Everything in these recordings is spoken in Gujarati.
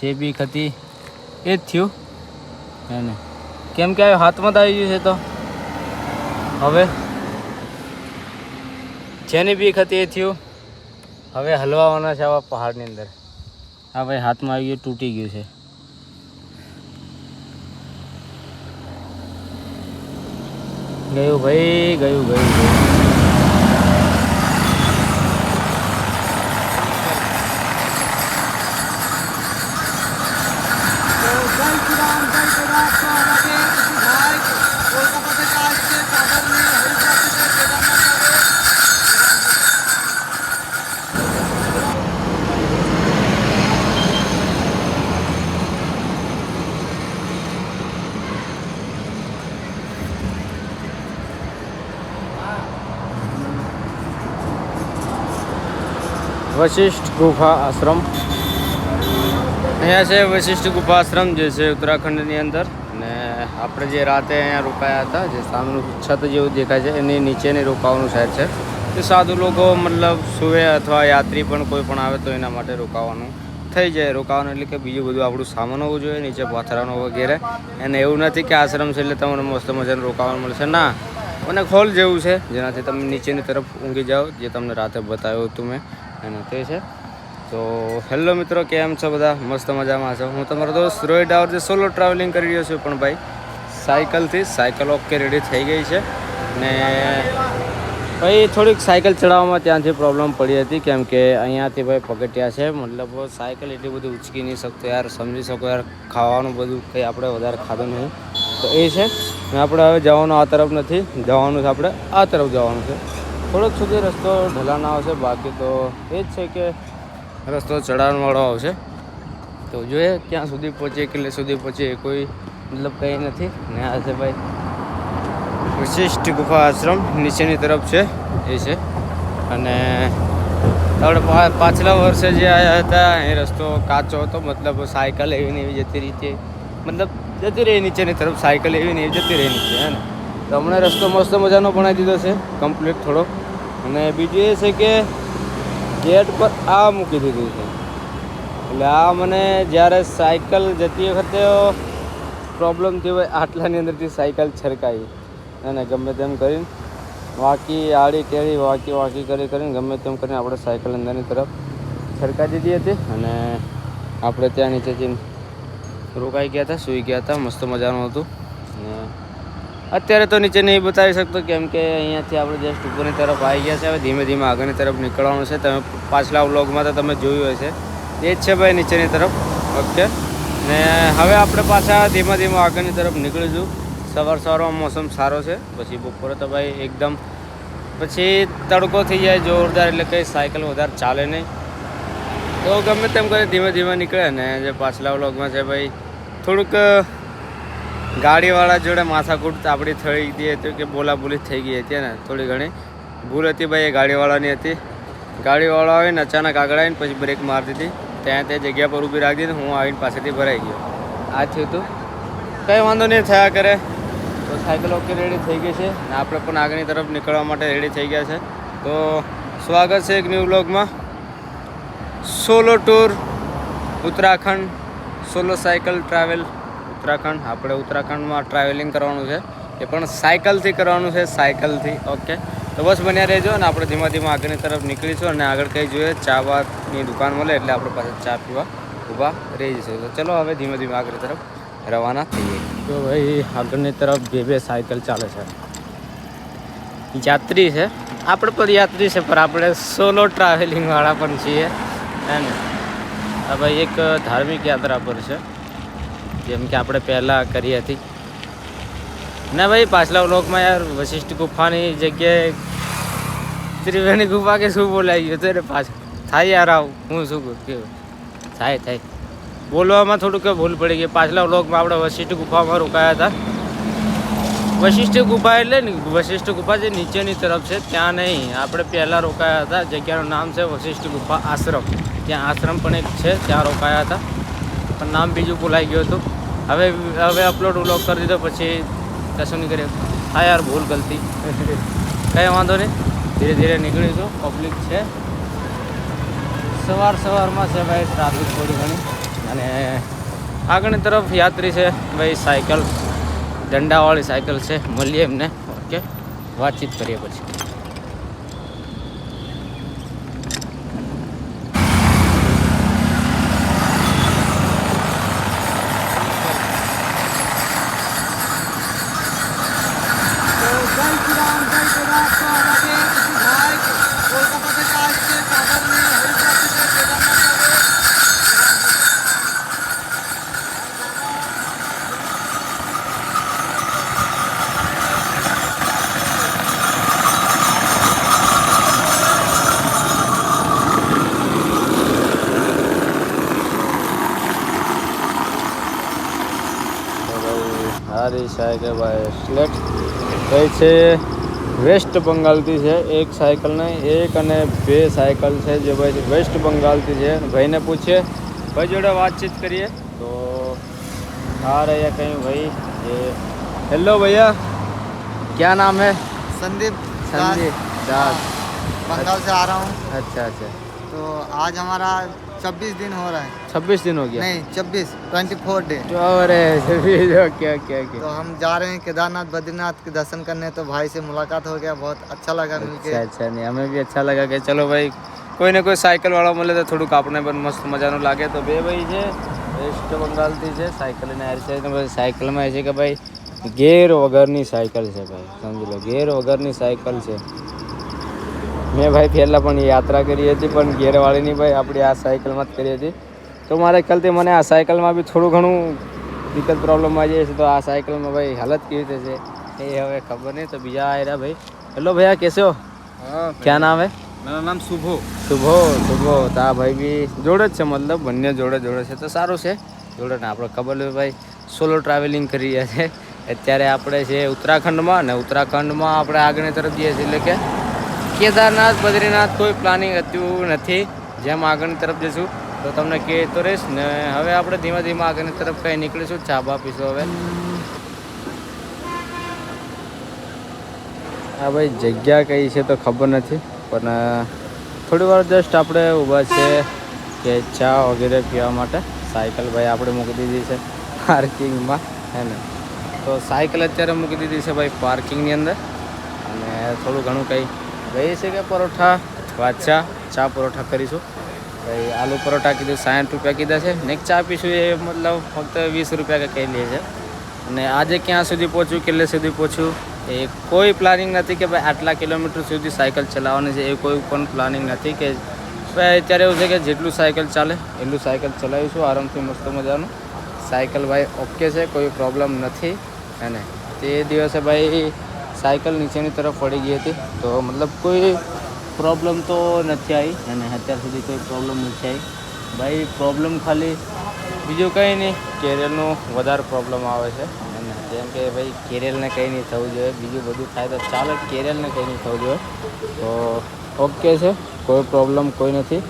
જે બીક હતી એ જ થયું એને, કેમ કે હાથમાં આવી ગયું છે. તો હવે જેની બીક હતી એ થયું. હવે હલવાવાના છે આવા પહાડની અંદર. આ ભાઈ હાથમાં આવી ગયું, તૂટી ગયું છે. ગયું ભાઈ, ગયું ગયું ગયું. वशिष्ठ गुफा आश्रम અહીંયા છે. વશિષ્ઠ ગુફા આશ્રમ જે છે ઉત્તરાખંડની અંદર. ને આપણે જે રાતે અહીંયા રોકાયા હતા, જે સામેનું છત જેવું દેખાય છે એની નીચેની રોકાવાનું શહેર છે. તે સાધુ લોકો મતલબ સુવે અથવા યાત્રી પણ કોઈ પણ આવે તો એના માટે રોકાવાનું થઈ જાય. રોકાવાનું એટલે કે બીજું બધું આપણું સામાન હોવું જોઈએ, નીચે પાથરાનો વગેરે. અને એવું નથી કે આશ્રમ છે એટલે તમને મસ્ત મજાનું રોકાવાનું મળશે. ના, અને હોલ જેવું છે જેનાથી તમે નીચેની તરફ ઊંઘી જાઓ, જે તમને રાતે બતાવ્યું હતું મેં અને તે છે. તો હેલો મિત્રો, કેમ છો બધા? મસ્ત મજામાં છો? હું તમારો દોસ્ત રોહિત ડાવર જે સોલો ટ્રાવેલિંગ કરી રહ્યો છું. પણ ભાઈ સાયકલ ઓકે રેડી થઈ ગઈ છે. ને ભાઈ થોડીક સાયકલ ચડાવવામાં ત્યાંથી પ્રોબ્લેમ પડી હતી, કેમ કે અહીંયાથી ભાઈ પગથિયા છે. મતલબ સાયકલ એટલી બધી ઉચકી નહીં શકતો યાર, સમજી શકો યાર. ખાવાનું બધું કંઈ આપણે વધારે ખાધું નહીં તો એ છે. ને આપણે હવે જવાનું આ તરફ નથી જવાનું છે, આપણે આ તરફ જવાનું છે. થોડોક સુધી રસ્તો ઢલાણ આવશે, બાકી તો એ જ છે કે રસ્તો ચઢાણવાળો આવશે. તો જોઈએ ક્યાં સુધી પહોંચીએ, કેટલે સુધી પહોંચીએ, કોઈ મતલબ કંઈ નથી. ને આ છે ભાઈ વશિષ્ઠ ગુફા આશ્રમ, નીચેની તરફ છે એ છે. અને આપણે પાછલા વર્ષે જે આવ્યા હતા એ રસ્તો કાચો હતો, મતલબ સાયકલ એવી ને એવી જતી રીતે, મતલબ જતી રહી નીચેની તરફ, સાયકલ એવી ને એવી જતી રહી નીચે, હે ને. તો હમણાં રસ્તો મસ્ત મજાનો બનાવી દીધો છે કમ્પ્લીટ થોડો. અને બીજું એ છે કે ગેટ પર આ મૂકી દીધું છે, એટલે આ મને જ્યારે સાયકલ જતી વખતે પ્રોબ્લેમ થયો હોય, આટલાની અંદરથી સાયકલ છરકાઈ અને ગમે તેમ કરીને વાંકી આડી ટેડી વાંકી કરીને ગમે તેમ કરીને આપણે સાયકલ અંદરની તરફ છરકાઈ દીધી હતી. અને આપણે ત્યાં નીચેથી રોકાઈ ગયા હતા, સૂઈ ગયા હતા, મસ્ત મજાનું હતું. અને અત્યારે તો નીચે નહીં બતાવી શકતો, કેમ કે અહીંયાથી આપણે જસ્ટ ઉપરની તરફ આવી ગયા છે. હવે ધીમે ધીમે આગળની તરફ નીકળવાનું છે. તમે પાછલા વ્લોગમાં તો તમે જોયું હશે, એ જ છે ભાઈ નીચેની તરફ. ઓકે, ને હવે આપણે પાછા ધીમે ધીમે આગળની તરફ નીકળીશું. સવારમાં મોસમ સારો છે, પછી બપોરે તો ભાઈ એકદમ પછી તડકો થઈ જાય જોરદાર, એટલે કંઈ સાયકલ વધારે ચાલે નહીં. તો ગમે તેમ કરી ધીમે ધીમે નીકળે. ને જે પાછલા વ્લોગમાં છે ભાઈ થોડુંક ગાડીવાળા જોડે માથાકૂટ આપણી થઈ ગઈ હતી, કે બોલાબોલી થઈ ગઈ હતી ને, થોડી ઘણી ભૂલ હતી ભાઈ એ ગાડીવાળાની હતી. ગાડીવાળા આવીને અચાનક આગળ આવીને પછી બ્રેક મારી દીધી, ત્યાં તે જગ્યા પર ઊભી રાખી દીધી. હું આવીને પાસેથી ભરાઈ ગયો. આ થયું હતું, કંઈ વાંધો નહીં, થયા કરે. તો સાયકલ ઓકે રેડી થઈ ગઈ છે ને આપણે પણ આગળની તરફ નીકળવા માટે રેડી થઈ ગયા છે. તો સ્વાગત છે એક ન્યૂ વ્લોગમાં. Solo tour Uttarakhand, solo cycle travel Uttarakhand. આપણે ઉત્તરાખંડમાં ટ્રાવેલિંગ કરવાનું છે, એ પણ સાયકલથી કરવાનું છે, સાયકલથી. ઓકે, તો બસ બન્યા રહેજો. અને આપણે ધીમા ધીમા આગળની તરફ નીકળીશું. અને આગળ કંઈ જોઈએ ચા ની દુકાન મળે એટલે આપણે પાસે ચા પીવા ઊભા રહી જઈશું. તો ચલો હવે ધીમે ધીમે આગળની તરફ રવાના થઈએ. તો ભાઈ આગળની તરફ બે સાયકલ ચાલે છે. યાત્રી છે, આપણે પણ યાત્રી છે, પણ આપણે સોલો ટ્રાવેલિંગવાળા પણ છીએ, હે ને. આ ભાઈ એક ધાર્મિક યાત્રા પર છે, જેમ કે આપણે પહેલાં કરી હતી ને ભાઈ પાછલા વ્લોગમાં યાર વશિષ્ઠ ગુફાની જગ્યાએ ત્રિવેણી ગુફા કે શું બોલાઈ ગયું હતું. એટલે પાછળ થાય યાર, આવું હું શું કેવું થાય બોલવામાં થોડુંક ભૂલ પડી ગઈ. પાછલા વ્લોગમાં આપણે વશિષ્ઠ ગુફામાં રોકાયા હતા. વશિષ્ઠ ગુફા એટલે ને વશિષ્ઠ ગુફા જે નીચેની તરફ છે ત્યાં નહીં, આપણે પહેલાં રોકાયા હતા. જગ્યાનું નામ છે વશિષ્ઠ ગુફા આશ્રમ. ત્યાં આશ્રમ પણ એક છે, ત્યાં રોકાયા હતા, પણ નામ બીજું ભૂલાઈ ગયું હતું. હવે અપલોડ વ્લોગ કરી દીધો, પછી કશું નહીં કરીએ. હા યાર, ભૂલ ગલતી, કંઈ વાંધો નહીં, ધીરે ધીરે નીકળીશું. પબ્લિક છે, સવારમાં છે ભાઈ, ટ્રાફિક થોડી ઘણી. અને આગળની તરફ યાત્રી છે ભાઈ, સાયકલ દંડાવાળી સાયકલ છે, મળીએ એમને. ઓકે, વાતચીત કરીએ પછી. સારી સાયકલ ભાઈ, સ્લેટ કઈ છે, વેસ્ટ બંગાળથી છે. એક સાયકલ નહીં, એક અને બે સાયકલ છે જે ભાઈ વેસ્ટ બંગાળથી છે. ભાઈને પૂછીએ, ભાઈ જોડે વાતચીત કરીએ. તો आ रहे हैं कहीं भाई ये. हेलो भैया, क्या नाम है? संदीप संदीप दास, बंगाल से आ रहा हूँ. अच्छा अच्छा. तो आज हमारा 26 दिन हो रहा है. 26 दिन हो गया? नहीं 24 डे. अरे क्या क्या तो हम जा रहे हैं केदारनाथ बद्रीनाथ के दर्शन करने. तो भाई से मुलाकात हो गया, बहुत अच्छा लगा मिलके. अच्छा नहीं, हमें भी अच्छा लगा कि चलो भाई કોઈ ને કોઈ સાયકલ વાળો મળે તો થોડુંક આપણે પણ મસ્ત મજાનું લાગે. તો બે ભાઈ છે, વેસ્ટ બંગાળથી છે, સાયકલ લઈને આવી છે. ભાઈ સાયકલમાં એ છે કે ભાઈ ગેર વગરની સાયકલ છે ભાઈ, સમજી લો, ગેર વગરની સાયકલ છે. મેં ભાઈ પહેલાં પણ યાત્રા કરી હતી પણ ગેરવાળીની ભાઈ આપણી આ સાયકલમાં જ કરી હતી. તો મારે ખ્યાલથી મને આ સાયકલમાં બી થોડું ઘણું દિક્કત પ્રોબ્લેમ આવી જાય છે. તો આ સાયકલમાં ભાઈ હાલત કેવી રીતે છે એ હવે ખબર નહીં. તો બીજા આ રહ્યા ભાઈ. હેલો ભૈયા, कैसे हो? क्या नाम है? मेरा नाम शुभो. શુભો. તો આ ભાઈ બી જોડે જ છે, મતલબ બંને જોડે છે. તો સારું છે જોડે ને. આપણે ખબર હોય ભાઈ સોલો ટ્રાવેલિંગ કરી રહ્યા છે. અત્યારે આપણે છે ઉત્તરાખંડમાં, ને ઉત્તરાખંડમાં આપણે આગળની તરફ જઈએ છીએ, એટલે કે કેદારનાથ બદ્રીનાથ. કોઈ પ્લાનિંગ હતું નથી. જેમ આગળની તરફ જઈશું તો તમને કહેતો રહીશ. ને હવે આપણે ધીમે ધીમે આગળની તરફ કંઈ નીકળીશું, ચા બા પીશું હવે. હા ભાઈ, જગ્યા કઈ છે તો ખબર નથી, પણ થોડી વાર જસ્ટ આપણે ઊભા છે કે ચા વગેરે પીવા માટે. સાયકલ ભાઈ આપણે મૂકી દીધી છે પાર્કિંગમાં, હે ને. તો સાયકલ અત્યારે મૂકી દીધી છે ભાઈ પાર્કિંગની અંદર. અને થોડું ઘણું કંઈ ગઈ છે કે પરોઠા અથવા ચા પરોઠા કરીશું ભાઈ. આલુ પરોઠા કીધું 60 રૂપિયા કીધા છે, ને એક ચા પીશું એ મતલબ ફક્ત 20 રૂપિયા કે કહી લે છે. અને આજે ક્યાં સુધી પહોંચ્યું, કેટલે સુધી પહોંચ્યું એ કોઈ પ્લાનિંગ નથી કે ભાઈ આટલા કિલોમીટર સુધી સાયકલ ચલાવવાની છે. એ કોઈ પણ પ્લાનિંગ નથી કે ભાઈ અત્યારે એવું છે કે જેટલું સાયકલ ચાલે એટલું સાયકલ ચલાવીશું આરામથી, મસ્ત મજાનું. સાયકલ ભાઈ ઓકે છે, કોઈ પ્રોબ્લેમ નથી. અને તે દિવસે ભાઈ સાયકલ નીચેની તરફ પડી ગઈ હતી, તો મતલબ કોઈ પ્રોબ્લેમ તો નથી આવી. અને અત્યાર સુધી કોઈ પ્રોબ્લેમ નથી આવી ભાઈ. પ્રોબ્લેમ ખાલી બીજું કંઈ નહીં, કેરિયરનું વધારે પ્રોબ્લેમ આવે છે. અને જેમ કે ભાઈ કેરિયરને કંઈ નહીં થવું જોઈએ, બીજું બધું થાય તો ચાલે, કેરિયરને કંઈ નહીં થવું જોઈએ. તો ઓકે છે, કોઈ પ્રોબ્લેમ કોઈ નથી.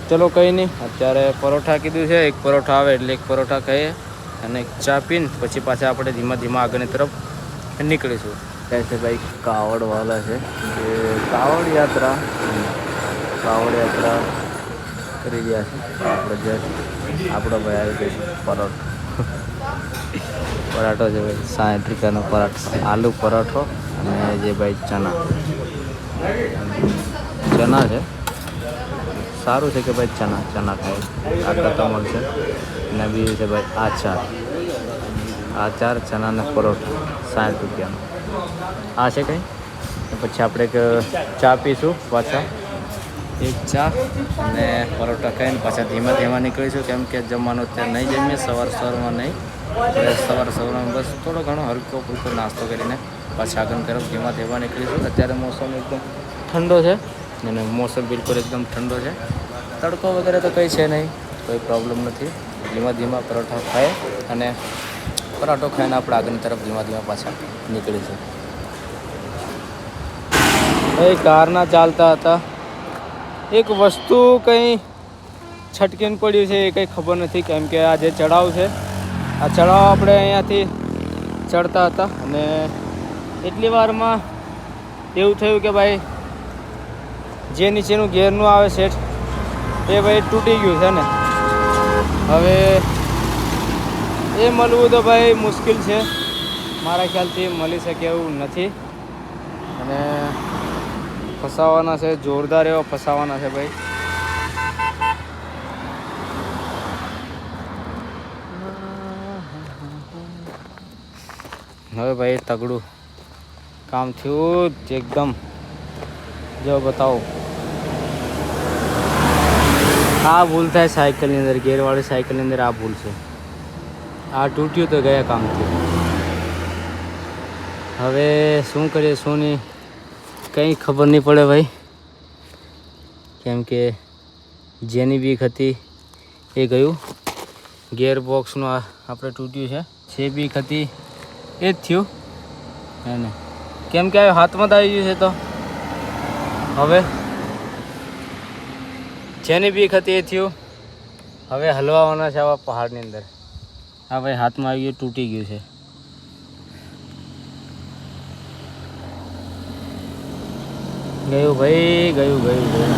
ચલો કંઈ નહીં. અત્યારે પરોઠા કીધું છે, એક પરોઠા આવે એટલે એક પરોઠા ખાઈએ અને એક ચા પીને પછી પાછા આપણે ધીમા આગળની તરફ નીકળીશું. ત્યાં છે ભાઈ કાવડવાલા છે, જે કાવડ યાત્રા કરી રહ્યા છે. આપણે જે આપણો ભાઈ આવી ગયો છે પરાઠો છે ભાઈ, 60 રૂપિયાનો પરાઠો, આલુ પરાઠો. અને જે ભાઈ ચના છે, સારું છે કે ભાઈ ચના ખાય, તાકાત તો મળશે. અને બીજું છે ભાઈ આચાર ચના ને પરોઠા 60 રૂપિયાનો આ છે કંઈ. પછી આપણે એક ચા પીશું પાછા, એક ચા અને પરોઠા ખાઈને પાછા ધીમા નીકળીશું. કેમ કે જમવાનું અત્યારે નહીં જમીએ, સવારમાં નહીં. સવારમાં બસ થોડો ઘણો હલકો ફૂલકો નાસ્તો કરીને પાછા આગળ તરફ ધીમા નીકળીશું. અત્યારે મોસમ એકદમ ઠંડો છે, અને મોસમ બિલકુલ એકદમ ઠંડો છે. તડકો વગેરે તો કંઈ છે નહીં, કોઈ પ્રોબ્લેમ નથી. ધીમા પરોઠા ખાઈએ અને પરાઠો ખાઈને આપણે આગળની તરફ ધીમા પાછા નીકળીશું. એ કારના ચાલતા હતા, એક વસ્તુ કંઈ છટકીને પડ્યું છે એ કંઈ ખબર નથી. કેમ કે આ જે ચઢાવ છે, આ ચઢાવ આપણે અહીંયાથી ચડતા હતા અને એટલી વારમાં એવું થયું કે ભાઈ જે નીચેનું ગેરનું આવે સેટ એ ભાઈ તૂટી ગયું છે ને. હવે એ મળવું તો ભાઈ મુશ્કેલ છે, મારા ખ્યાલથી મળી શકે એવું નથી. અને ફસાવાના છે, જોરદાર એવા ફસાવાના છે ભાઈ. હવે ભાઈ તગડું કામ થયું એકદમ. જો બતાવો, આ ભૂલ થાય સાયકલની અંદર, ગેરવાળી સાયકલની અંદર આ ભૂલ છે. આ તૂટ્યું તો ગયા કામ થયું. હવે શું કરીએ શું નહીં કંઈ ખબર નહીં પડે ભાઈ, કેમ કે જેની બીક હતી એ ગયું. ગેરબોક્સનું આપણે તૂટ્યું છે, જે બીક હતી એ જ થયું એને, કેમ કે હાથમાં આવી ગયું છે. તો હવે જેની બીક હતી એ થયું. હવે હલવાવાના છે આવા પહાડની અંદર. આ ભાઈ હાથમાં આવી ગયું, તૂટી ગયું છે. ગયું ભાઈ, ગયું ગયું ગયું.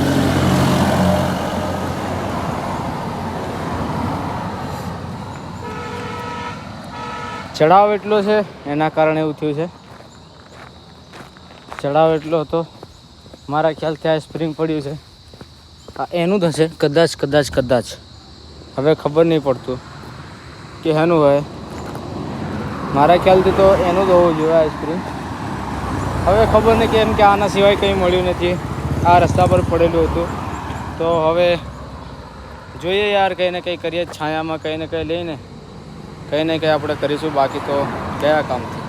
ચઢાવ એટલો છે એના કારણે એવું થયું છે. ચઢાવ એટલો હતો, મારા ખ્યાલથી આ સ્પ્રિંગ પડ્યું છે, આ એનું જ હશે કદાચ કદાચ કદાચ. હવે ખબર નહીં પડતું કે એનું હોય. મારા ખ્યાલથી તો એનું જ હોવું જોઈએ આ સ્પ્રિંગ. હવે ખબર નહીં, કેમ કે આના સિવાય કંઈ મળ્યું નથી. આ રસ્તા પર પડેલું હતું. તો હવે જોઈએ યાર, કંઈ ને કંઈ કરીએ, છાયામાં કંઈ ને કંઈ લઈને કંઈ ને કંઈ આપણે કરીશું. બાકી તો કયા કામથી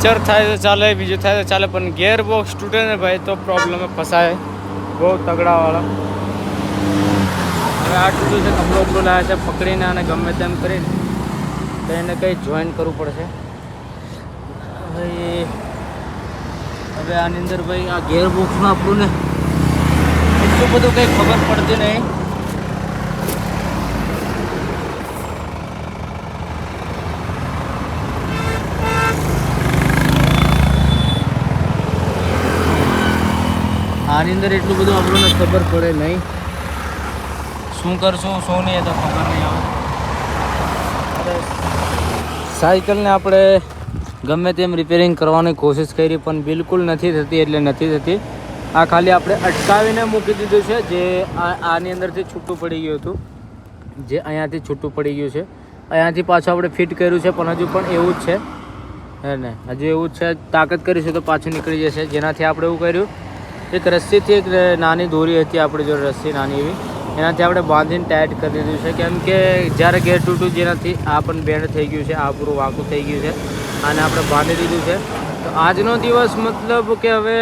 ચર થાય તો ચાલે, બીજું થાય તો ચાલે, પણ ગેર બોક્સ તૂટે ને ભાઈ તો પ્રોબ્લેમ ફસાય બહુ તગડાવાળા. હવે આ તૂટ્યું છે, કપડો ઉપડો લાવ્યા છે, પકડીને અને ગમે તેમ કરીને કંઈ ને કંઈ જોઈન કરવું પડશે. હવે આની અંદર ભાઈ આ ગેર બોક્સમાં આપણું ને એટલું બધું કંઈ ખબર પડતી નહીં. આની અંદર એટલું બધું આપણને ખબર પડે નહીં. શું કરશું શું નહીં એ તો ખબર નહીં આવે. સાયકલને આપણે ગમે તેમ રિપેરિંગ કરવાની કોશિશ કરી પણ બિલકુલ નથી થતી, એટલે નથી થતી. આ ખાલી આપણે અટકાવીને મૂકી દીધું છે, જે આની અંદરથી છૂટું પડી ગયું હતું, જે અહીંયાથી છૂટું પડી ગયું છે. અહીંયાથી પાછું આપણે ફિટ કર્યું છે, પણ હજુ પણ એવું જ છે હે ને, હજુ એવું જ છે. તાકાત કરીશું તો પાછું નીકળી જશે. જેનાથી આપણે એવું કર્યું, એક રસ્સીથી, એક નાની દોરી હતી આપણી જોડે, રસ્સી નાની એવી, એનાથી આપણે બાંધીને ટાઈટ કરી દીધું છે. કેમ કે જ્યારે ગેર તૂટ્યું, જેનાથી આ પણ બેન્ડ થઈ ગયું છે, આ પૂરું વાંકું થઈ ગયું છે, આને આપણે બાંધી દીધું છે. તો આજનો દિવસ મતલબ કે હવે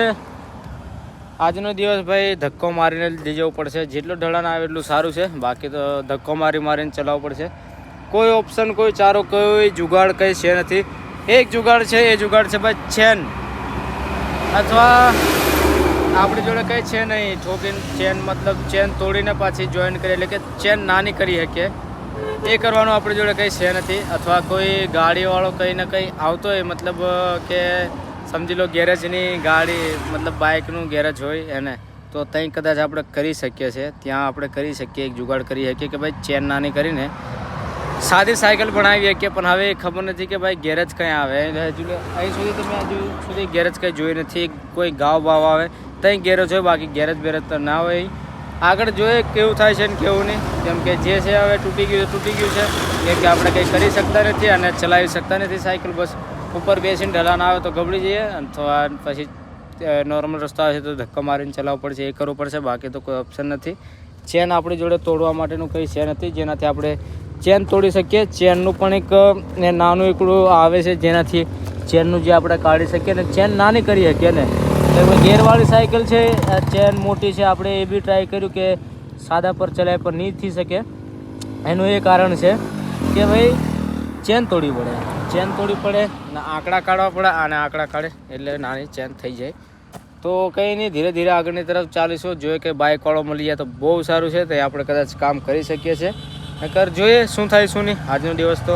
આજનો દિવસ ભાઈ ધક્કો મારીને લઈ જવું પડશે. જેટલું ઢળાણ આવે એટલું સારું છે, બાકી તો ધક્કો મારીને ચલાવવું પડશે. કોઈ ઓપ્શન, કોઈ ચારો, કોઈ જુગાડ કંઈ છે નથી. એક જુગાડ છે, એ જુગાડ છે ભાઈ ચેન, અથવા આપણી જોડે કંઈ છે નહીં ઠોકીને ચેન, મતલબ ચેન તોડીને પાછી જોઈન કરી, એટલે કે ચેન નાની કરી શકીએ એ કરવાનું આપણી જોડે કંઈ છે નથી. અથવા કોઈ ગાડીવાળો કંઈ ને કંઈ આવતો હોય, મતલબ કે સમજી લો ગેરેજની ગાડી, મતલબ બાઇકનું ગેરેજ હોય એને, તો ત્યાં કદાચ આપણે કરી શકીએ છીએ. ત્યાં આપણે કરી શકીએ, એક જુગાડ કરી શકીએ કે ભાઈ ચેન નાની કરીને સાદી સાયકલ બનાવી શકીએ. પણ હવે ખબર નથી કે ભાઈ ગેરેજ કંઈ આવે. અહીં સુધી તો મેં હજુ સુધી ગેરેજ કંઈ જોઈ નથી. કોઈ ગાવ બાવ આવે ત્યાં ગેરેજ હોય, બાકી ગેરેજ બેરેજ તો ના હોય. આગળ જોઈએ કેવું થાય છે ને કેવું નહીં, કેમ કે જે છે હવે તૂટી ગયું છે, કેમ કે આપણે કંઈ કરી શકતા નથી અને ચલાવી શકતા નથી સાયકલ. બસ ઉપર બેસીને ઢલાન આવે તો ગબડી જઈએ, અથવા પછી નોર્મલ રસ્તો આવે છે તો ધક્કો મારીને ચલાવવું પડશે, એ કરવું પડશે. બાકી તો કોઈ ઓપ્શન નથી. ચેન આપણી જોડે તોડવા માટેનું કંઈ છે નથી, જેનાથી આપણે ચેન તોડી શકીએ. ચેનનું પણ એક નાનું એકડું આવે છે, જેનાથી ચેનનું જે આપણે કાઢી શકીએ ને ચેન નાની કરી શકીએ ને. ગેરવાળી સાયકલ છે, ચેન મોટી છે. આપણે એ બી ટ્રાય કર્યું કે સાદા પર ચલાય પણ નહીં થઈ શકે. એનું એ કારણ છે કે ભાઈ ચેન તોડવી પડે, ચેન તોડવી પડે અને આંકડા કાઢવા પડે, અને આંકડા કાઢે એટલે નાની ચેન થઈ જાય. તો કંઈ નહીં, ધીરે ધીરે આગળની તરફ ચાલીશું. જોઈએ કે બાઇકવાળો મળી જાય તો બહુ સારું છે, તો આપણે કદાચ કામ કરી શકીએ છીએ. નકર જોઈએ શું થાય શું નહીં. આજનો દિવસ તો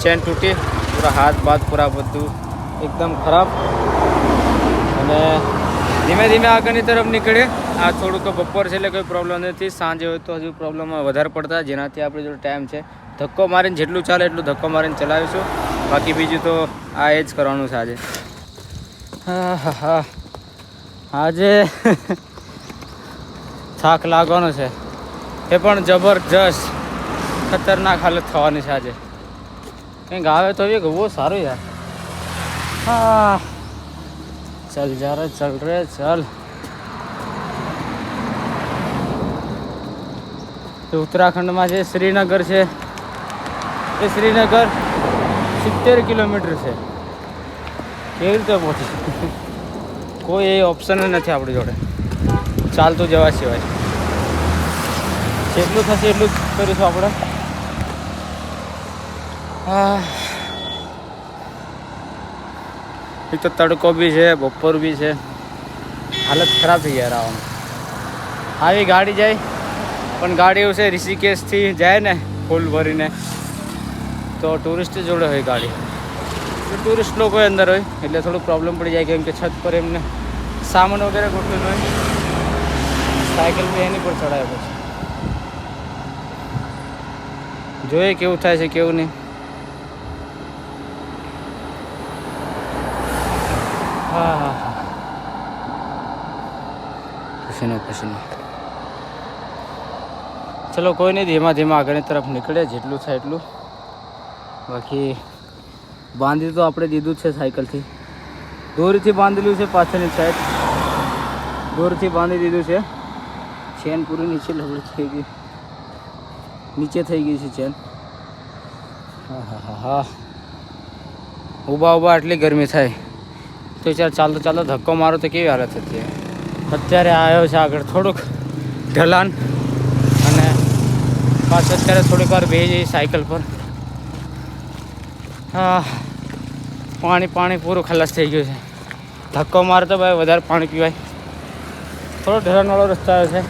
ચેન તૂટી, પૂરા હાથ બાથ પૂરા બધું એકદમ ખરાબ. અને ધીમે ધીમે આગળની તરફ નીકળીએ. આ થોડુંક બપોર છે એટલે કોઈ પ્રોબ્લેમ નથી. સાંજે હોય તો હજુ પ્રોબ્લેમ વધારે પડતા, જેનાથી આપણે જો ટાઈમ છે ધક્કો મારીને જેટલું ચાલે એટલું ધક્કો મારીને ચલાવીશું. બાકી બીજું તો આ એ જ કરવાનું છે આજે. હા હા હા, આજે થાક લાગવાનો છે, એ પણ જબરજસ્ત ખતરનાક હાલત થવાની છે આજે. કંઈક આવે તો એ બહુ સારું યાર. હા ચલ જા રે, ચલ રે ચલ. ઉત્તરાખંડમાં જે શ્રીનગર છે એ શ્રીનગર 70 કિલોમીટર છે. કેવી રીતે પહોંચી? કોઈ એ ઓપ્શન જ નથી આપણી જોડે ચાલતું જવા સિવાય. જેટલું થશે એટલું જ કરીશું આપણે. હા, એક તો તડકો બી છે, બપોર બી છે, હાલત ખરાબ થઈ ગયા આવવાનું. આવી ગાડી જાય પણ ગાડી એવું છે ઋષિકેશથી જાય ને ફૂલ ભરીને, તો ટુરિસ્ટ જોડે હોય ગાડી, તો ટુરિસ્ટ લોકો અંદર હોય એટલે થોડું પ્રોબ્લેમ પડી જાય, કેમ કે છત પર એમને સામાન વગેરે ગોઠવેલું હોય. સાયકલ બી એની પર ચડાવે પછી જોઈએ કેવું થાય છે કેવું નહીં. હા હા હા, પસીનો પસીનો. ચલો કોઈ નહીં, ધીમા ધીમા આગળની તરફ નીકળે જેટલું થાય એટલું. બાકી બાંધી તો આપણે દીધું જ છે સાયકલથી, દોરીથી બાંધેલું છે પાછળની સાઈડ, દોરથી બાંધી દીધું છે. ચેન પૂરી નીચે લબડી થઈ ગઈ, નીચે થઈ ગઈ છે ચેન. હા હા હા હા, ઊભા ઊભા આટલી ગરમી થાય તો ચાલ ચાલતો ચાલતો ધક્કો મારો તો કેવી હાલત હતી. અત્યારે આવ્યો છે આગળ થોડુંક ઢલાન, અને પાછળ અત્યારે થોડીક વાર બેસી જઈ સાયકલ પર. હા, પાણી પાણી પૂરું ખલાસ થઈ ગયું છે. ધક્કો મારે તો ભાઈ વધારે પાણી પીવાય. થોડો ઢલાનવાળો રસ્તો આવ્યો છે.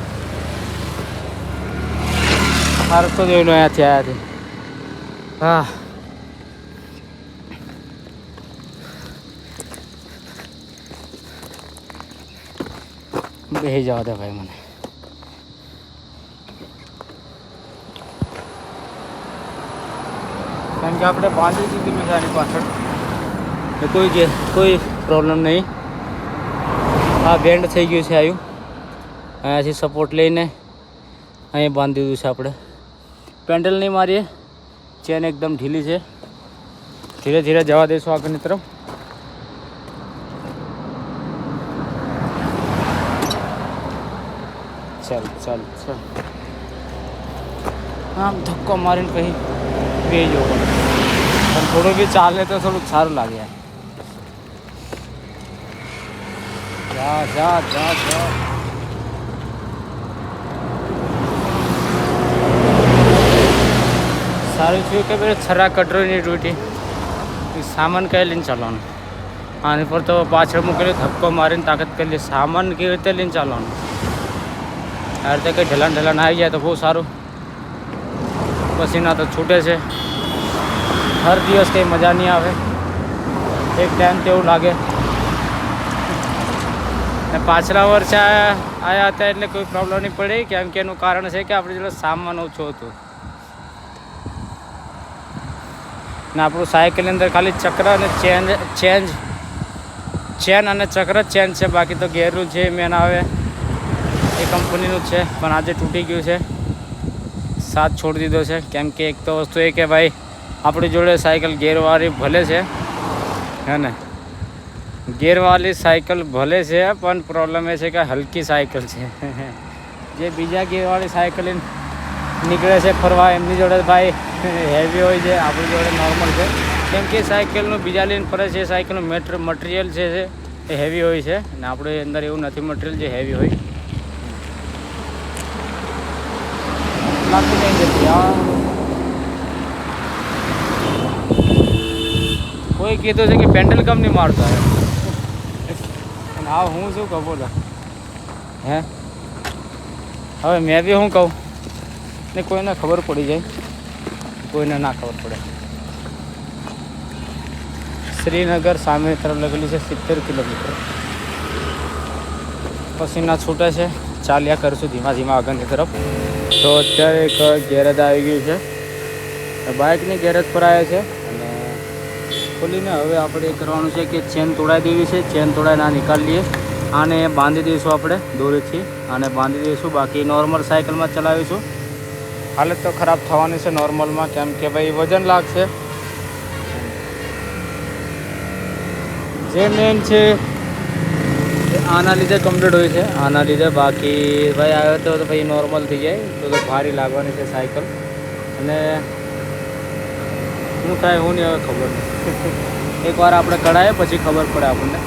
આ રસ્તો જોઈ લો અહીંયાથી આવ્યાથી. હા, બેસી જવા દે ભાઈ મને. કારણ કે આપણે બાંધી દીધું છે આની પાછળ, કોઈ પ્રોબ્લેમ નહીં. આ બેન્ડ થઈ ગયું છે આવ્યું, અહીંયાથી સપોર્ટ લઈને અહીં બાંધી દીધું છે આપણે. પેન્ડલ નહીં મારીએ, ચેન એકદમ ઢીલી છે. ધીરે ધીરે જવા દઈશું આગળની તરફ. ચાલ ચાલ ચાલ, આમ ધક્કો મારીને પછી બે જવું પડે, પણ થોડું બી ચાલે તો થોડુંક સારું લાગે. જા જા જા જા. સારું થયું કે ભાઈ છરા કટરોની ડ્યુટી, સામાન કઈ લઈને ચાલવાનું. આની પર તો પાછળ મૂકેલો ધક્કો મારીને તાકાત કરી લે. સામાન કેવી રીતે લઈને ચાલવાનું? આ રીતે કંઈ ઢલાન ઢલાન આવી જાય તો બહુ સારું. પસીના તો છૂટે છે. હર દિવસ કંઈ મજા નહીં આવે, એક ટાઈમ તો એવું લાગે. ને પાછલા વર્ષે આવ્યા હતા એટલે કોઈ પ્રોબ્લેમ નહીં પડી, કેમ કે એનું કારણ છે કે આપણી જોડે સામાન ઓછો હતું ને આપણું સાયકલની અંદર ખાલી ચક્ર અને ચેન અને ચક્ર ચેન છે. બાકી તો ગેરનું જે મેન આવે એ કંપનીનું જ છે, પણ આજે તૂટી ગયું છે. સાથ છોડી દીધો છે, કેમ કે એક તો વસ્તુ એ કે ભાઈ આપણી જોડે સાયકલ ગેરવાળી ભલે છે, હે ને, ગેરવાળી સાયકલ ભલે છે, પણ પ્રોબ્લેમ એ છે કે હલકી સાયકલ છે. જે બીજા ગેરવાળી સાયકલ નીકળે છે ફરવા, એમની જોડે ભાઈ હેવી હોય છે, આપણી જોડે નોર્મલ છે. કેમ કે સાયકલનું બીજા લઈને ફરે છે, સાયકલનું મટીરિયલ છે એ હેવી હોય છે, અને આપણે અંદર એવું નથી મટીરિયલ જે હેવી હોય. લાગતું નહીં જતી. કોઈ કીધું છે કે પેન્ડલ કમ નહીં મારતો, અને હા હું શું કહું બોલો? હે, હવે મેં બી શું કહું ને, કોઈને ખબર પડી જાય, કોઈને ના ખબર પડે. શ્રીનગર સામે તરફ લખેલી છે 70 કિલોમીટર. પસીના છૂટે છે, ચાલ્યા કરશું ધીમા ધીમા આગળની તરફ. તો અત્યારે એક ગેરેજ આવી ગયું છે, બાઇકની ગેરેજ પર આવ્યા છે અને ખોલીને હવે આપણે એ કરવાનું છે કે ચેન તોડાવી દેવી છે. ચેન તોડાવીને આ નિકાળી લઈએ, આને બાંધી દઈશું આપણે દોરીથી, આને બાંધી દઈશું. બાકી નોર્મલ સાયકલમાં ચલાવીશું. હાલત તો ખરાબ થવાની છે નોર્મલમાં, કેમ કે ભાઈ વજન લાગશે. જે મેન છે આના લીધે કમ્પ્લીટ હોય છે, આના લીધે. બાકી ભાઈ આવ્યો તો ભાઈ નોર્મલ થઈ જાય તો ભારી લાગવાની છે સાયકલ. અને શું થાય હું નહીં હવે ખબર નહીં. એકવાર આપણે કઢાઈએ પછી ખબર પડે આપણને.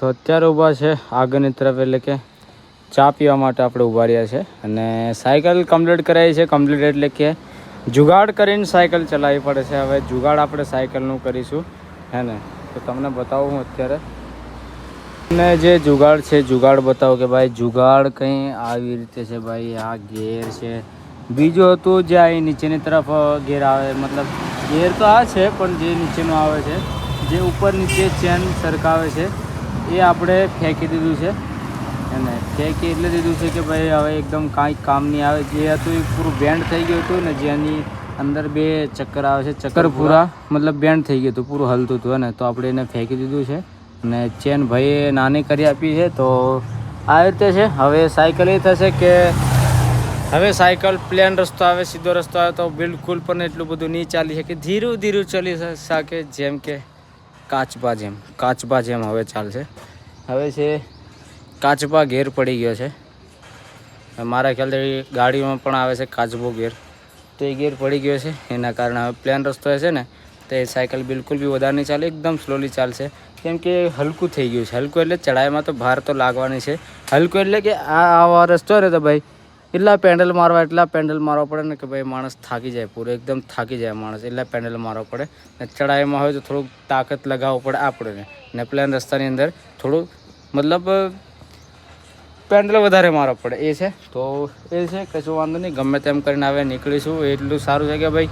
તો અત્યારે ઊભા છે આગળની તરફ, એટલે કે ચા પીવા માટે આપણે ઊભા રહ્યા છે. અને સાયકલ કમ્પ્લીટ કરાવી છે. કમ્પ્લીટ એટલે કે જુગાડ કરીને સાયકલ ચલાવવી પડે છે. હવે જુગાડ આપણે સાયકલનું કરીશું, હે ને. તો તમને બતાવું હું અત્યારે અને જે જુગાડ છે જુગાડ બતાવો કે ભાઈ જુગાડ કંઈ આવી રીતે છે ભાઈ. આ ગેર છે, બીજું હતું જે અહીં નીચેની તરફ ગેર આવે, મતલબ ગેર તો આ છે પણ જે નીચેનું આવે છે, જે ઉપર નીચે ચેન સરકાવે છે એ આપણે ફેંકી દીધું છે. અને ફેંકી એટલે દીધું છે કે ભાઈ હવે એકદમ કાંઈ કામ નહીં આવે. જે હતું એ પૂરું બેન્ડ થઈ ગયું હતું ને, જેની અંદર બે ચક્કર આવે છે, ચક્કર પૂરા મતલબ બેન્ડ થઈ ગયું હતું, પૂરું હલતું હતું ને. તો આપણે એને ફેંકી દીધું છે અને ચેન ભાઈએ નાની કરી આપી છે. તો આ રીતે છે. હવે સાયકલ એ થશે કે હવે સાયકલ પ્લેન રસ્તો આવે, સીધો રસ્તો આવે તો બિલકુલ પણ એટલું બધું નહીં ચાલી શકે, ધીરું ધીરું ચાલી શકે, જેમ કે કાચબા જેમ હવે ચાલશે. હવે છે કાચબા ગેર પડી ગયો છે. મારા ખ્યાલથી ગાડીમાં પણ આવે છે કાચબો ગેર, તો એ ગેર પડી ગયો છે. એના કારણે હવે પ્લેન રસ્તો હશે ને તો એ સાયકલ બિલકુલ બી વધારે નહીં ચાલે, એકદમ સ્લોલી ચાલશે. કેમ કે હલકું થઈ ગયું છે. હલકું એટલે ચડાઈમાં તો ભાર તો લાગવાની છે. હલકું એટલે કે આવા રસ્તો ને તો ભાઈ એટલા પેન્ડલ મારવા પડે ને કે ભાઈ માણસ થાકી જાય, પૂરો એકદમ થાકી જાય માણસ. એટલા પેન્ડલ મારવા પડે ને ચડાઈમાં હોય તો થોડુંક તાકાત લગાવવું પડે આપણને. ને પ્લેન રસ્તાની અંદર થોડું મતલબ પેન્ડલ વધારે મારવા પડે એ છે. તો એ છે કશું વાંધો નહીં, ગમે તેમ કરીને હવે નીકળીશું. એટલું સારું છે કે ભાઈ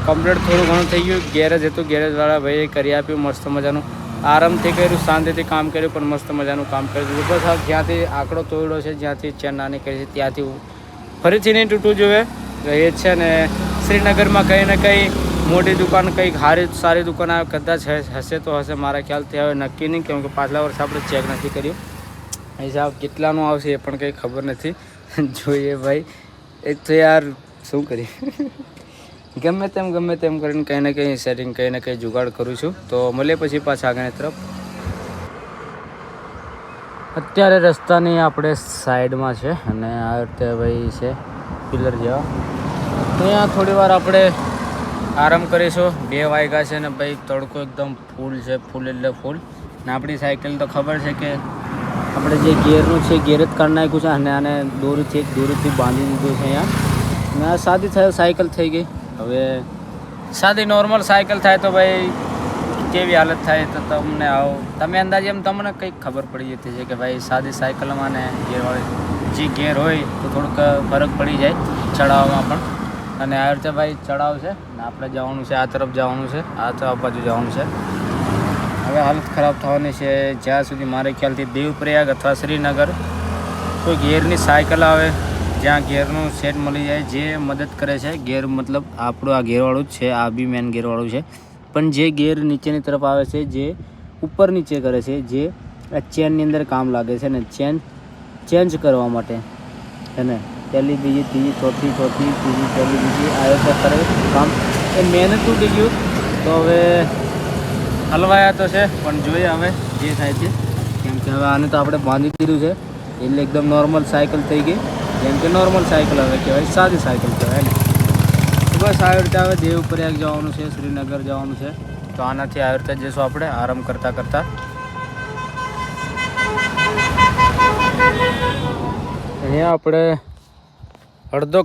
કમ્પ્લીટ થોડું ઘણું થઈ ગયું. ગેરેજ હતું, ગેરેજવાળા ભાઈએ કરી આપ્યું મસ્ત મજાનું, આરામથી કર્યું, શાંતિથી કામ કર્યું, પણ મસ્ત મજાનું કામ કરી દીધું. બસ આ જ્યાંથી આંકડો તોડ્યો છે, જ્યાંથી ચેન નાની કરી છે ત્યાંથી ફરીથી નહીં તૂટવું જોઈએ એ જ છે. ને શ્રીનગરમાં કંઈ ને કંઈ મોટી દુકાન કંઈક સારી દુકાન આવે કદાચ હશે તો હશે, મારા ખ્યાલથી હવે નક્કી નહીં, કેમ કે પાછલા વર્ષે આપણે ચેક નથી કર્યું. હિસાબ કેટલાનું આવશે એ પણ કંઈ ખબર નથી. જોઈએ ભાઈ, એક તો યાર શું કરીએ. ગમે તેમ કરીને કંઈ ને કંઈ સેટિંગ, કંઈ ને કંઈ જુગાડ કરું છું. તો મળીએ પછી પાછા આગળની તરફ. અત્યારે રસ્તાની આપણે સાઈડમાં છે અને આ રીતે ભાઈ છે પિલર જેવા. તો અહીંયા થોડી વાર આપણે આરામ કરીશું. 2 વાગ્યા છે ને ભાઈ તડકો એકદમ ફૂલ છે, ફૂલ એટલે ફૂલ. ને આપણી સાયકલ તો ખબર છે કે આપણે જે ગેરનું છે ગેર જ કાઢી નાખ્યું છે અને આને દોરીથી બાંધી દીધું છે અહીંયા. ને આ સાદી સાયકલ થઈ ગઈ. હવે સાદી નોર્મલ સાયકલ થાય તો ભાઈ કેવી હાલત થાય તો તમે અંદાજે એમ તમને કંઈક ખબર પડી જતી છે કે ભાઈ સાદી સાયકલમાં ને ગેરવાળી જે ગેર હોય તો થોડુંક ફરક પડી જાય ચડાવવામાં પણ. અને આ રીતે ભાઈ ચડાવ છે ને આપણે જવાનું છે આ તરફ જવાનું છે, આ બાજુ જવાનું છે. હવે હાલત ખરાબ થવાની છે. જ્યાં સુધી મારે ખ્યાલથી દેવપ્રયાગ અથવા શ્રીનગર કોઈ ગેરની સાયકલ આવે જ્યાં ગેરનું સેટ મળી જાય, જે મદદ કરે છે. ગેર મતલબ આપણું આ ગેરવાળું જ છે, આ બી મેન ગેરવાળું છે, પણ જે ગેર નીચેની તરફ આવે છે, જે ઉપર નીચે કરે છે, જે આ ચેનની અંદર કામ લાગે છે ને ચેન ચેન્જ કરવા માટે એને પહેલી બીજી ત્રીજી ચોથી ત્રીજી પહેલી બીજી આ રીતે કરે કામ. એ મેન તૂટી ગયું તો હવે હલવાયા તો છે, પણ જોઈએ હવે જે થાય છે. કેમ કે હવે આને તો આપણે બાંધી દીધું છે એટલે એકદમ નોર્મલ સાયકલ થઈ ગઈ. જેમ કે નોર્મલ સાયકલ હવે કહેવાય, સાદી સાયકલ કહેવાય ને. બસ આવી રીતે હવે દેવપ્રયાગ જવાનું છે, શ્રીનગર જવાનું છે. તો આનાથી આવી રીતે જઈશું આપણે આરામ કરતાં કરતાં. અહીંયા આપણે અડધો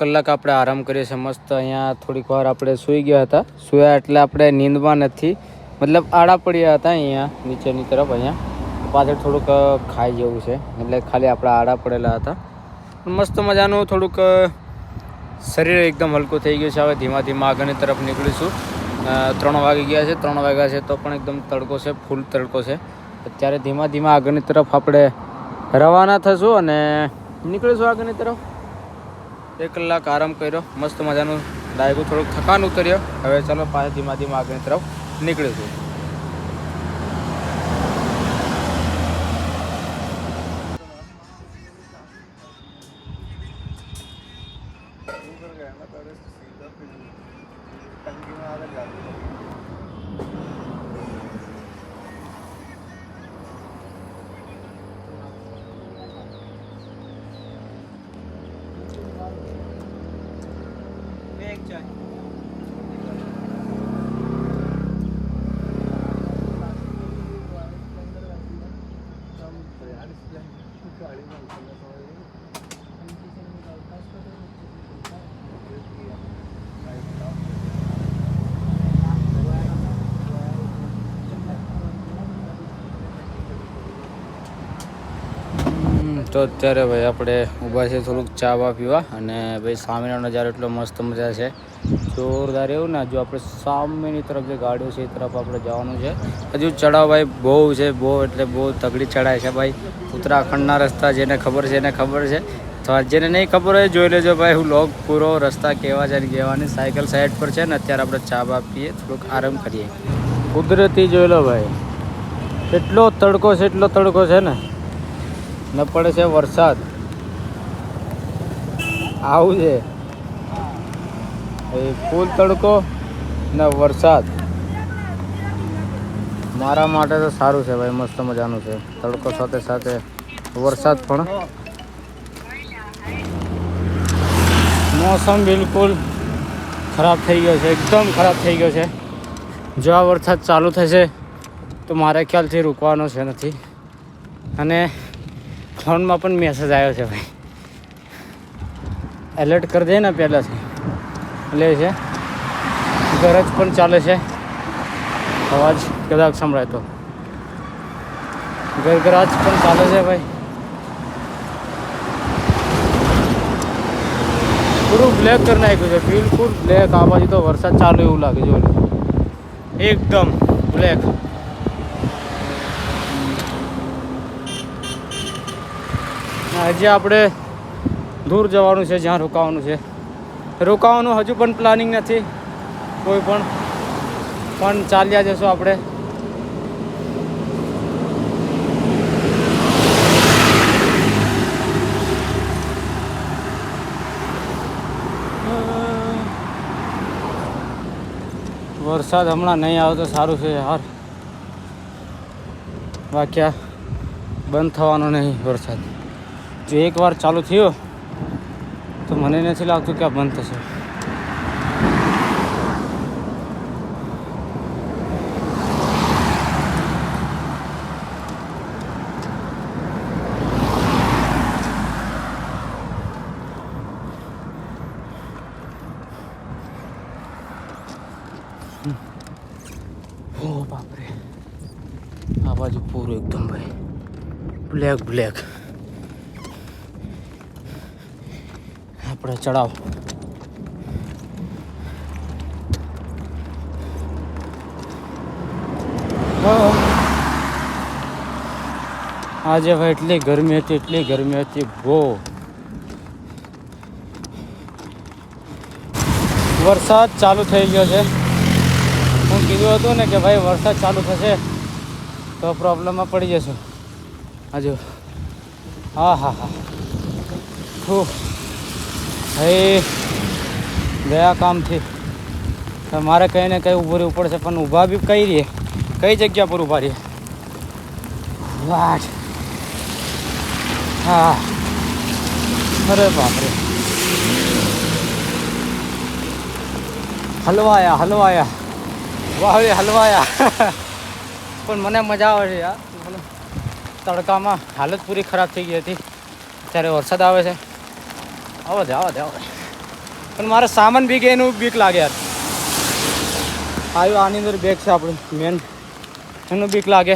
કલાક આપણે આરામ કરીએ છીએ મસ્ત. અહીંયા થોડીક વાર આપણે સૂઈ ગયા હતા. સૂયા એટલે આપણે નીંદમાં નથી, મતલબ આડા પડ્યા હતા અહીંયા નીચેની તરફ. અહીંયા પાછળ થોડુંક ખાઈ જેવું છે એટલે ખાલી આપણા આડા પડેલા હતા. મસ્ત મજાનું થોડુંક શરીર એકદમ હલકું થઈ ગયું છે. હવે ધીમા ધીમા આગળની તરફ નીકળીશું. 3 વાગી ગયા છે. 3 વાગ્યા છે તો પણ એકદમ તડકો છે, ફૂલ તડકો છે. અત્યારે ધીમા ધીમા આગળની તરફ આપણે રવાના થશું અને નીકળીશું આગળની તરફ. 1 કલાક આરામ કર્યો, મસ્ત મજાનું લાગ્યું, થોડુંક થકાન ઉતર્યો. હવે ચાલો પાછા ધીમા ધીમા આગળની તરફ નીકળીશું. તો અત્યારે ભાઈ આપણે ઊભા છે થોડુંક ચા વા પીવા. અને ભાઈ સામેનો નજારો એટલો મસ્ત મજા છે, જોરદાર એવું ને. જો આપણે સામેની તરફ જે ગાડીઓ છે એ તરફ આપણે જવાનું છે. હજુ ચડાવ ભાઈ બહુ છે, બહુ એટલે બહુ તગડી ચડાય છે ભાઈ. ઉત્તરાખંડના રસ્તા જેને ખબર છે એને ખબર છે, અથવા જેને નહીં ખબર હોય જોઈ લેજો ભાઈ. હું લોગ પૂરો રસ્તા કેવા છે ને કહેવાની. સાયકલ સાઈડ પર છે ને અત્યારે આપણે ચા બા પીએ, થોડુંક આરામ કરીએ. કુદરતી જોઈ લો ભાઈ, એટલો તડકો છે, એટલો તડકો છે ને પડે છે વરસાદ. આવું છે એ ફૂલ તડકો ને વરસાદ. મારા માટે તો સારું છે ભાઈ, મસ્ત મજાનું છે. તડકો સાથે સાથે વરસાદ પણ. મોસમ બિલકુલ ખરાબ થઈ ગયો છે, એકદમ ખરાબ થઈ ગયો છે. જો આ વરસાદ ચાલુ થશે તો મારા ખ્યાલથી રૂકવાનો છે નથી. અને ફોનમાં પણ મેસેજ આવ્યો છે ભાઈ, એલર્ટ કરી દે ને પહેલાંથી. એટલે છે ગરજ પણ ચાલે છે, અવાજ કદાચ સંભળાય તો. ગરગરાજ પણ ચાલે છે ભાઈ. પૂરું બ્લેક કરી નાખ્યું છે, બિલકુલ બ્લેક. આ બાજુ તો વરસાદ ચાલુ એવું લાગે જો, એકદમ બ્લેક. હજી આપણે દૂર જવાનું છે, જ્યાં રોકાવાનું છે. રોકાવાનું હજુ પણ પ્લાનિંગ નથી કોઈ પણ ચાલ્યા જશું આપણે. વરસાદ હમણાં નહીં આવે તો સારું છે યાર. વાક્યા બંધ થવાનો નહીં વરસાદ. જો એકવાર ચાલુ થયો તો મને નથી લાગતું કે આ બંધ થશે. ઓ બાપરે, આ બાજુ પૂરું એકદમ ભાઈ બ્લેક બ્લેક. આપણે ચડાવ આજે ભાઈ એટલી ગરમી હતી બહુ. વરસાદ ચાલુ થઈ ગયો છે. હું કીધું હતું ને કે ભાઈ વરસાદ ચાલુ થશે તો પ્રોબ્લેમમાં પડી જશું. હજુ હા હા હા ભાઈ ગયા કામથી મારે કંઈ ને કંઈ ઊભું રહેવું પડશે. પણ ઊભા બી કઈ રહીએ, કઈ જગ્યા પર ઊભા રહીએ? વાટ હા, અરે બાપરે, હલવાયા વાહ હલવાયા. પણ મને મજા આવે છે યાર. તડકામાં હાલત પૂરી ખરાબ થઈ ગઈ હતી. ત્યારે વરસાદ આવે છે. આવો દે પણ મારે સામાન ભીગે એનું બીક લાગે યાર. આવ્યું આની અંદર બેગ છે આપણું મેન, એનું બીક લાગે,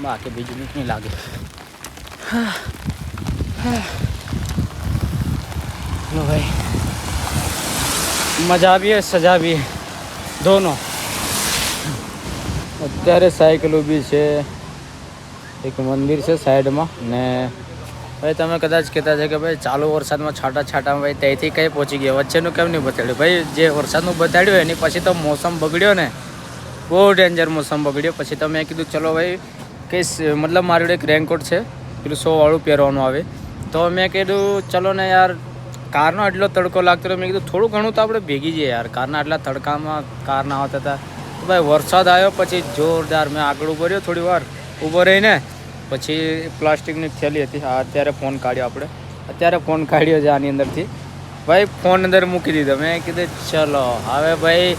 બાકી બીજું બીક નહીં લાગે. लो भाई, मज़ा भी है सजा भी है दोनों. અત્યારે સાયકલ ઊભી છે, એક મંદિર છે સાઈડમાં. ને ભાઈ તમે કદાચ કહેતા છે કે ભાઈ ચાલુ વરસાદમાં છાંટા છાંટામાં ભાઈ ત્યાંથી કંઈ પહોંચી ગયા, વચ્ચેનું કેમ નહીં બતાડ્યું? ભાઈ જે વરસાદનું બતાડ્યું એની પછી તો મોસમ બગડ્યો ને, બહુ ડેન્જર મોસમ બગડ્યો. પછી તો મેં કીધું ચલો ભાઈ કંઈ મતલબ મારી જોડે એક રેનકોટ છે, પેલું 100 વાળું પહેરવાનું આવે. તો મેં કીધું ચલો ને યાર, કારનો આટલો તડકો લાગતો હતો, મેં કીધું થોડું ઘણું તો આપણે ભેગી જઈએ યાર. કારના આટલા તડકામાં કાર ના આવતા હતા. તો ભાઈ વરસાદ આવ્યો પછી જોરદાર મેં આગળ ઊભો રહ્યો, થોડી વાર ઊભો રહીને પછી પ્લાસ્ટિકની થેલી હતી. હા, અત્યારે ફોન કાઢ્યો આપણે, અત્યારે ફોન કાઢ્યો છે આની અંદરથી. ભાઈ ફોન અંદર મૂકી દીધો. મેં કીધું ચલો હવે ભાઈ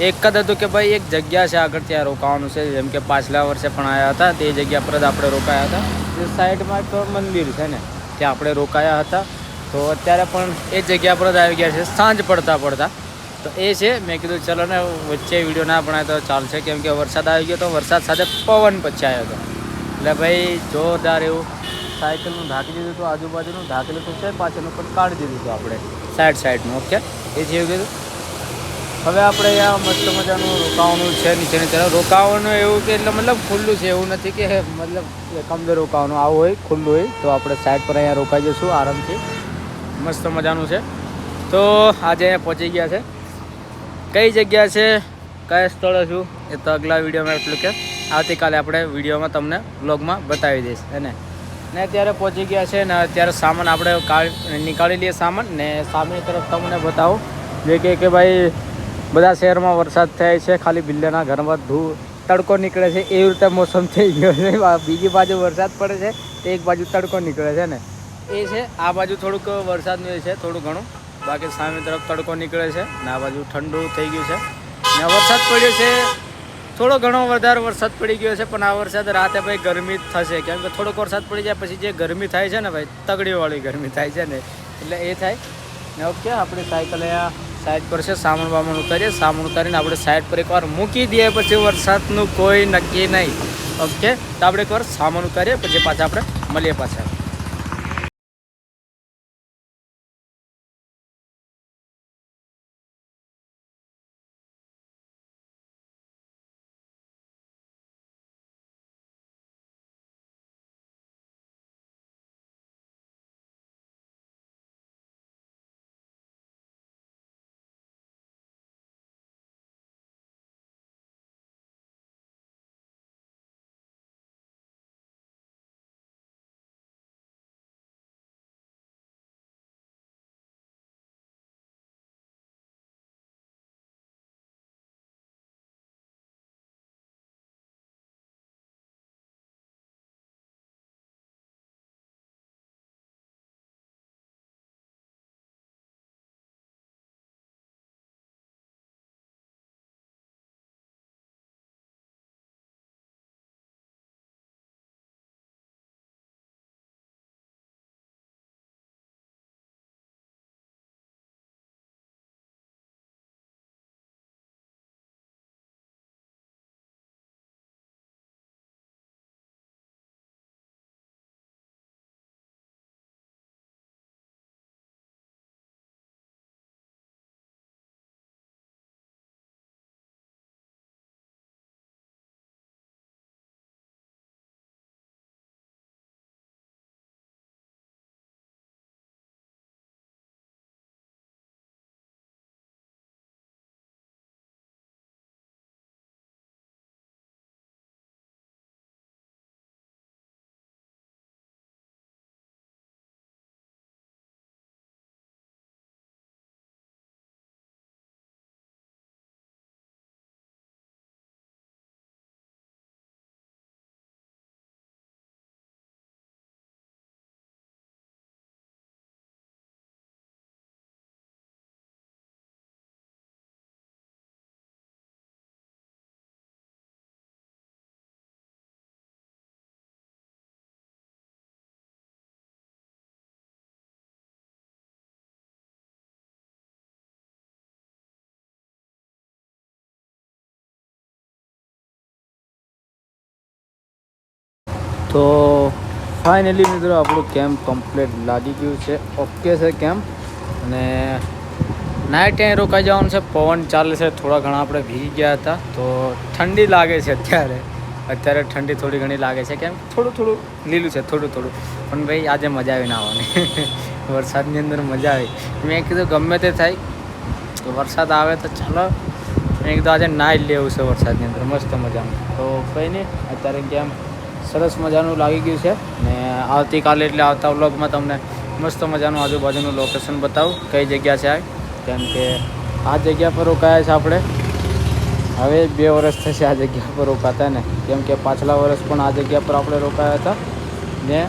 એક જ હતું કે ભાઈ એક જગ્યા છે આગળ, ત્યાં રોકાવાનું છે. જેમ કે પાછલા વર્ષે પણ આવ્યા હતા તે જગ્યા પર જ આપણે રોકાયા હતા. જે સાઈડમાં એક મંદિર છે ને ત્યાં આપણે રોકાયા હતા. તો અત્યારે પણ એ જગ્યા પર જ આવી ગયા છે સાંજ પડતા પડતા. તો એ છે, મેં કીધું ચલો ને વચ્ચે વિડીયો ના બનાવે તો ચાલશે, કેમ કે વરસાદ આવી ગયો તો વરસાદ સાથે પવન પછી આવ્યો હતો. એટલે ભાઈ જોરદાર એવું સાયકલનું ઢાંકી દીધું હતું, આજુબાજુનું ઢાંકેલું તો છે, પાછળનું પણ કાઢી દીધું હતું આપણે સાઈડનું. ઓકે, એ જેવું કીધું. હવે આપણે અહીંયા મસ્ત મજાનું રોકાવાનું છે, નીચેની તરફ રોકાવાનું એવું કે એટલે મતલબ ખુલ્લું છે, એવું નથી કે મતલબ કમરે રોકાવાનું આવું હોય, ખુલ્લું હોય. તો આપણે સાઈડ પર અહીંયા રોકાઈ જઈશું આરામથી, મસ્ત મજાનું છે. તો આજે અહીંયા પહોંચી ગયા છે. કઈ જગ્યા છે, કયા સ્થળો છું એ તો અગલા વિડીયોમાં, એટલું કે આવતીકાલે આપણે વિડીયોમાં તમને વ્લોગમાં બતાવી દઈશ એને. ને અત્યારે પહોંચી ગયા છે ને અત્યારે સામાન આપણે નીકાળી લઈએ સામાન, ને સામેની તરફ તમને બતાવું જે કે ભાઈ બધા શહેરમાં વરસાદ થાય છે, ખાલી બિલ્લાના ઘરમાં તડકો નીકળે છે, એવી રીતે મોસમ થઈ ગયો છે. બીજી બાજુ વરસાદ પડે છે તો એક બાજુ તડકો નીકળે છે ને એ છે. આ બાજુ થોડુંક વરસાદનું એ છે થોડું ઘણું, બાકી સામે તરફ તડકો નીકળે છે ને આ બાજુ ઠંડુ થઈ ગયું છે. ને વરસાદ પડ્યો છે, થોડો ઘણો વધારે વરસાદ પડી ગયો છે, પણ આ વરસાદ રાતે ભાઈ ગરમી થશે, કેમ કે થોડોક વરસાદ પડી જાય પછી જે ગરમી થાય છે ને ભાઈ, તગડીવાળી ગરમી થાય છે ને, એટલે એ થાય ને. ઓકે, આપણે સાયકલ અહીંયા સાઈડ પર છે, સામાન વામાન ઉતારીએ, સામાન ઉતારીને આપણે સાઈડ પર એકવાર મૂકી દઈએ, પછી વરસાદનું કોઈ નક્કી નહીં. ઓકે, તો આપણે એકવાર સામાન ઉતારીએ પછી પાછા આપણે મળીએ પાછા. તો ફાઇનલી મિત્રો આપણું કેમ્પ કમ્પ્લીટ લાગી ગયું છે, ઓકે છે કેમ્પ. અને નાઇટ ત્યાં રોકાઈ જવાનું છે, પવન ચાલે છે, થોડા ઘણા આપણે ભીગી ગયા હતા તો ઠંડી લાગે છે અત્યારે ઠંડી થોડી ઘણી લાગે છે, કેમ થોડું લીલું છે થોડું પણ ભાઈ આજે મજા આવી નાવાની વરસાદની અંદર મજા આવી. મેં કીધું ગમે તે થાય તો વરસાદ આવે તો ચાલો, મેં કીધું આજે નાહી લેવું છે વરસાદની અંદર મસ્ત મજાનું. તો કંઈ નહીં, અત્યારે કેમ સરસ મજાનું લાગી ગયું છે ને આવતીકાલે એટલે આવતા વ્લોગમાં તમને મસ્ત મજાનું આજુબાજુનું લોકેશન બતાવું કઈ જગ્યા છે આ. કેમ કે આ જગ્યા પર રોકાયા છે આપણે, હવે 2 વર્ષ થશે આ જગ્યા પર રોકાતા ને, કેમ કે પાછલા વર્ષ પણ આ જગ્યા પર આપણે રોકાયા હતા ને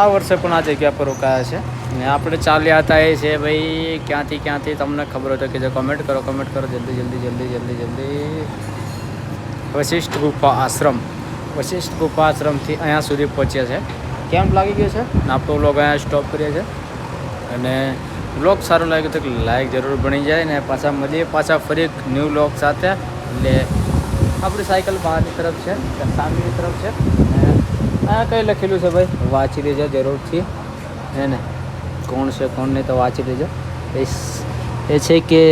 આ વર્ષે પણ આ જગ્યા પર રોકાયા છે. ને આપણે ચાલ્યા હતા એ છે ભાઈ ક્યાંથી તમને ખબર હોય તો કે જો કમેન્ટ કરો જલ્દી. વશિષ્ઠ ગુફા આશ્રમથી અહીંયા સુધી પહોંચ્યા છે. કેમ્પ લાગી ગયો છે ને આપણો વ્લોગ અહીંયા સ્ટોપ કરીએ છીએ. અને વ્લોગ સારો લાગ્યો તો લાઈક જરૂર બની જાય ને પાછા ફરી એક ન્યૂ વ્લોગ સાથે. એટલે આપણી સાયકલ બહારની તરફ છે, સામેની તરફ છે. આ કંઈ લખેલું છે ભાઈ, વાંચી લેજો જરૂરથી હે ને, કોણ છે કોણ નહીં તો વાંચી લેજો. એ છે કે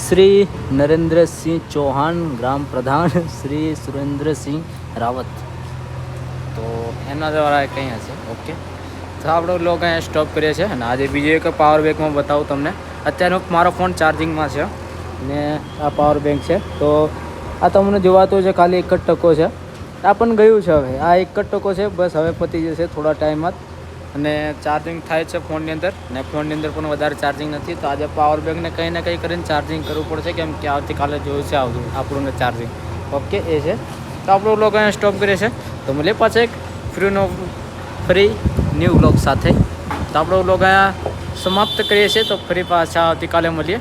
શ્રી નરેન્દ્રસિંહ ચૌહાણ, ગ્રામ પ્રધાન શ્રી સુરેન્દ્રસિંહ રાવત, તો એના દ્વારા કંઈ હશે. ઓકે, તો આપણો લોક અહીંયા સ્ટોપ કરીએ છીએ. અને આજે બીજું એક પાવર બેંકમાં બતાવું તમને. અત્યારે મારો ફોન ચાર્જિંગમાં છે ને આ પાવર બેંક છે. તો આ તમને જોવાતું છે ખાલી 1 જ ટકો છે, આ પણ ગયું છે હવે. આ 1 જ ટકો છે બસ, હવે પતી જશે થોડા ટાઈમમાં જ. અને ચાર્જિંગ થાય છે ફોનની અંદર, ને ફોનની અંદર પણ વધારે ચાર્જિંગ નથી. તો આજે પાવર બેંકને કંઈ ને કંઈ કરીને ચાર્જિંગ કરવું પડશે, કેમ કે આવતીકાલે જોયું છે આપણું ચાર્જિંગ. ઓકે, એ છે. તો આપણો વ્લોગ અહીંયા સ્ટોપ કરીએ છીએ. તો મળીએ પાછા એક ફ્રી ન્યૂ વ્લોગ સાથે. તો આપણો વ્લોગ અહીંયા સમાપ્ત કરીએ છીએ. તો ફરી પાછા આવતીકાલે મળીએ.